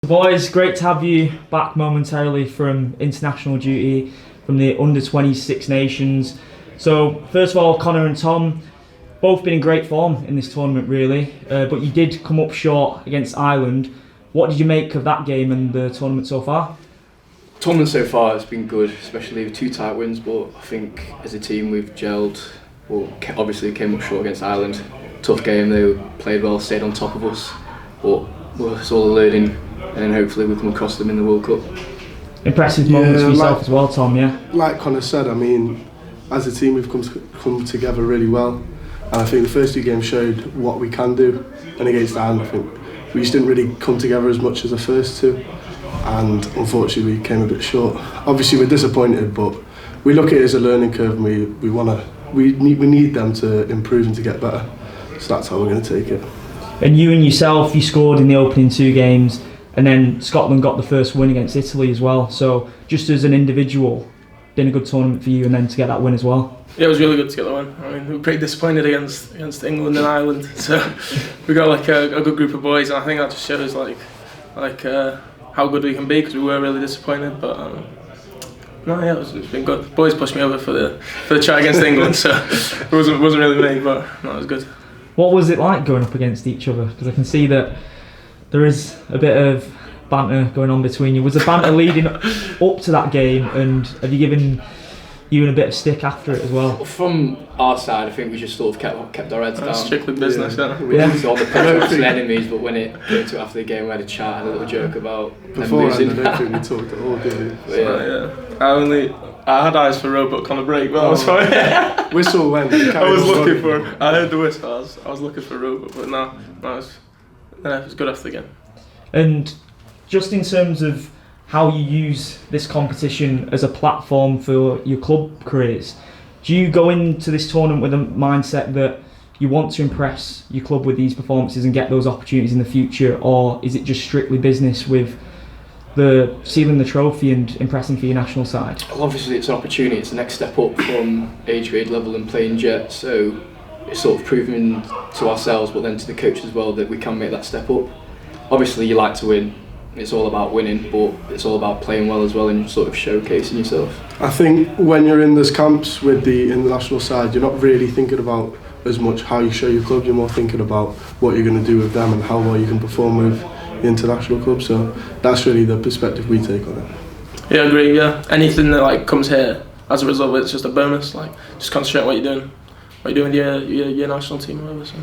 Boys, great to have you back momentarily from international duty, from the under-20s Six Nations. So, first of all, Conor and Tom, both been in great form in this tournament really, but you did come up short against Ireland. What did you make of that game and the tournament so far? Tournament so far has been good, especially with 2 tight wins, but I think as a team we've gelled. Well, obviously came up short against Ireland. Tough game, they played well, stayed on top of us, but it's all a learning, and hopefully we come across them in the World Cup. Impressive moments for yourself as well, Tom, yeah? Like Conor said, I mean, as a team we've come together really well, and I think the first 2 games showed what we can do, and against Ireland I think we just didn't really come together as much as the first 2, and unfortunately we came a bit short. Obviously we're disappointed, but we look at it as a learning curve, and we need them to improve and to get better, so that's how we're going to take it. And you yourself, you scored in the opening 2 games, and then Scotland got the first win against Italy as well. So just as an individual, been a good tournament for you, and then to get that win as well. Yeah, it was really good to get the win. I mean, we were pretty disappointed against England and Ireland. So we got like a good group of boys, and I think that just shows like how good we can be, because we were really disappointed. But no, yeah, it's been good. The boys pushed me over for the try against England, so it wasn't really me, but no, it was good. What was it like going up against each other? Because I can see that there is a bit of banter going on between you. Was the banter leading up to that game, and have you given Ewan a bit of stick after it as well? From our side, I think we just sort of kept our heads down. Strictly business, yeah. So all the pressure on enemies, but when it came to after the game, we had a chat, had a little joke about before them losing. I don't think we talked at all, did we? I had eyes for Roebuck on the break, but I was fine. Whistle went. I was looking for him. I heard the whistle. I was looking for Roebuck, but no, it was good after the game. And just in terms of how you use this competition as a platform for your club careers, do you go into this tournament with a mindset that you want to impress your club with these performances and get those opportunities in the future, or is it just strictly business with the sealing the trophy and impressing for your national side? Well, obviously it's an opportunity, it's the next step up from age grade level and playing jet, so it's sort of proving to ourselves but then to the coach as well that we can make that step up. Obviously you like to win, it's all about winning, but it's all about playing well as well and sort of showcasing yourself. I think when you're in those camps with the international side, you're not really thinking about as much how you show your club, you're more thinking about what you're going to do with them and how well you can perform with the international club, so that's really the perspective we take on it. Yeah, I agree, yeah. Anything that comes here as a result of it, it's just a bonus, just concentrate on what you're doing with your national team or whatever. So.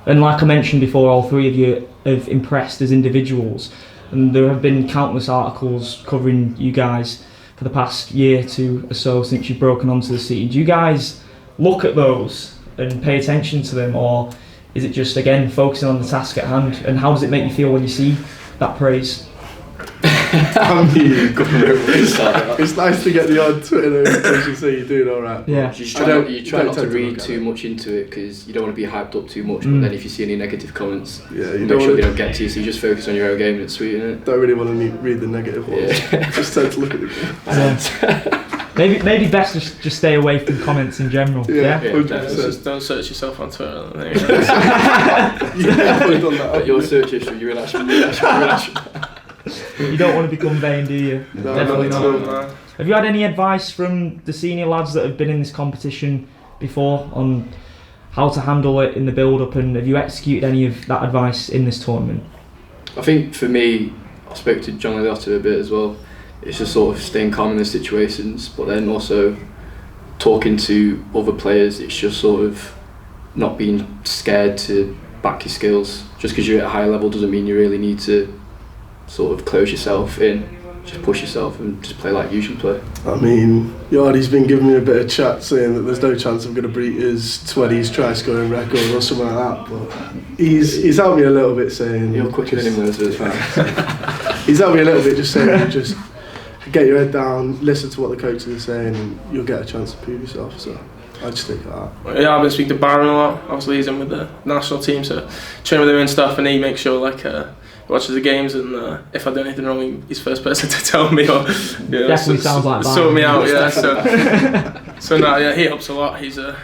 And like I mentioned before, all 3 of you have impressed as individuals, and there have been countless articles covering you guys for the past year or so since you've broken onto the scene. Do you guys look at those and pay attention to them, or is it just again focusing on the task at hand? And how does it make you feel when you see that praise? It's nice to get the odd Twitter notification say you're doing alright. Yeah. You try not to read too much into it, because you don't want to be hyped up too much, but then if you see any negative comments, you make sure they don't get to you, so you just focus on your own game and it's sweet, isn't it? Don't really want to read the negative ones. Just tend to look at the game. Maybe best just stay away from comments in general. Yeah. Just don't search yourself on Twitter. You've definitely done that. Your search history, Ewan Ashman. You don't want to become vain, do you? No, definitely not. No. Have you had any advice from the senior lads that have been in this competition before on how to handle it in the build-up, and have you executed any of that advice in this tournament? I think for me, I spoke to John Liotta a bit as well. It's just sort of staying calm in those situations, but then also talking to other players. It's just sort of not being scared to back your skills. Just because you're at a higher level doesn't mean you really need to sort of close yourself in. Just push yourself and just play like you usually play. I mean, Yardy's been giving me a bit of chat saying that there's no chance I'm going to beat his 20's try scoring record or something like that, but he's helped me a little bit saying... You're quicker than him though, so it's fine. He's helped me a little bit just saying just get your head down, listen to what the coaches are saying, and you'll get a chance to prove yourself, so I just think of that. Yeah, I've been speaking to Byron a lot. Obviously he's in with the national team, so train with him and stuff, and he makes sure watches the games, and if I do anything wrong, he's first person to tell me or definitely sounds like that. Sort me out, yeah. So no, yeah, he helps a lot. He's a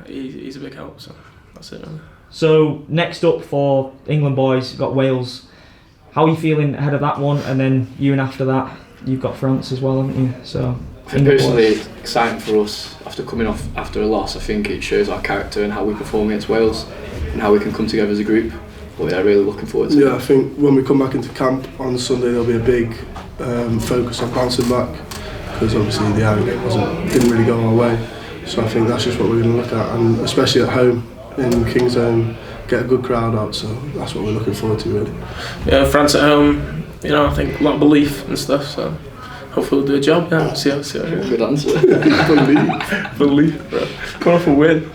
big help. So that's it. Really. So next up for England boys, we've got Wales how are you feeling ahead of that one? And then you and after that, you've got France as well, haven't you? So I think personally it's exciting for us after coming off after a loss. I think it shows our character and how we perform against Wales and how we can come together as a group. But yeah, really looking forward to it. Yeah, I think when we come back into camp on Sunday, there'll be a big focus on bouncing back, because obviously the Ireland game didn't really go our way. So I think that's just what we're going to look at, and especially at home in King's Own, get a good crowd out. So that's what we're looking forward to, really. Yeah, France at home, you know, I think a lot of belief and stuff. So hopefully we'll do a job. Yeah, see how Good answer. Believe. belief, bro. Coming off a win.